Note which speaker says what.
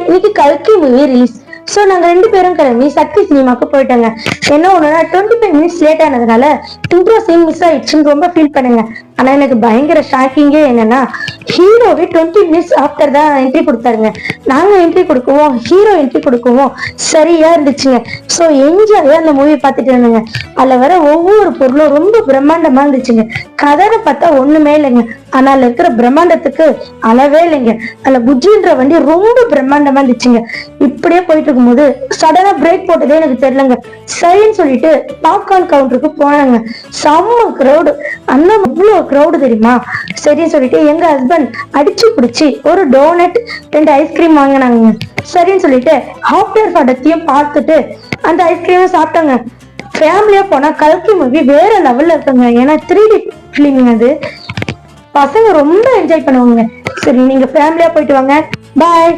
Speaker 1: இன்னைக்கு கல்கி movie release. So நாங்கள் 2 பேரும் கிளம்பி சக்தி சினிமாவுக்கு போயிட்டோங்க. என்ன ஒண்ணுனா 25 மினிட்ஸ் லேட் ஆனதுனால இன்ட்ரோ சீன் மிஸ் ஆயிடுச்சுன்னு ரொம்ப ஃபீல் பண்ணுங்க. ஆனா எனக்கு பயங்கர ஷாக்கிங்கே என்னன்னா, ஹீரோவே 20 மினிட்ஸ் ஆஃப்டர் தான் என்ட்ரி கொடுத்தாருங்க. நாங்க என்ட்ரி கொடுக்குவோம், ஹீரோ என்ட்ரி கொடுக்குவோம், சரியா இருந்துச்சுங்க. ஸோ என்ஜாயா அந்த மூவி பார்த்துட்டு இருந்தேங்க. அதுல வர ஒவ்வொரு பொருளும் ரொம்ப பிரம்மாண்டமா இருந்துச்சுங்க. கதையை பார்த்தா ஒண்ணுமே இல்லைங்க, ஆனா அதுல இருக்கிற பிரம்மாண்டத்துக்கு அளவே இல்லைங்க. அதுல புஜ்ஜின்ற வண்டி ரொம்ப பிரம்மாண்டமா இருந்துச்சுங்க. இப்படியே போயிட்டு இருக்கும்போது சடனா பிரேக் போட்டதே எனக்கு தெரியலங்க. சரின்னு சொல்லிட்டு பாப்கார்ன் கவுண்டருக்கு போனாங்க. செம்ம கிரௌடு, அண்ணா அவ்வளோ கிரௌடு தெரியுமா. சரின்னு சொல்லிட்டு எங்க ஹஸ்பண்ட் அடிச்சு பிடிச்சி ஒரு டோனட் 2 ஐஸ்கிரீம் வாங்கினாங்க. சரின்னு சொல்லிட்டு ஆஃப்டர் படத்தையும் பார்த்துட்டு அந்த ஐஸ்கிரீமும் சாப்பிட்டாங்க. ஃபேமிலியா போனா கல்கி மூவி வேற லெவல்ல இருக்குங்க. ஏன்னா 3D ஃபிலிம் அது, பசங்க ரொம்ப என்ஜாய் பண்ணுவாங்க. சரி, நீங்க ஃபேமிலியா போயிட்டு வாங்க. பாய்.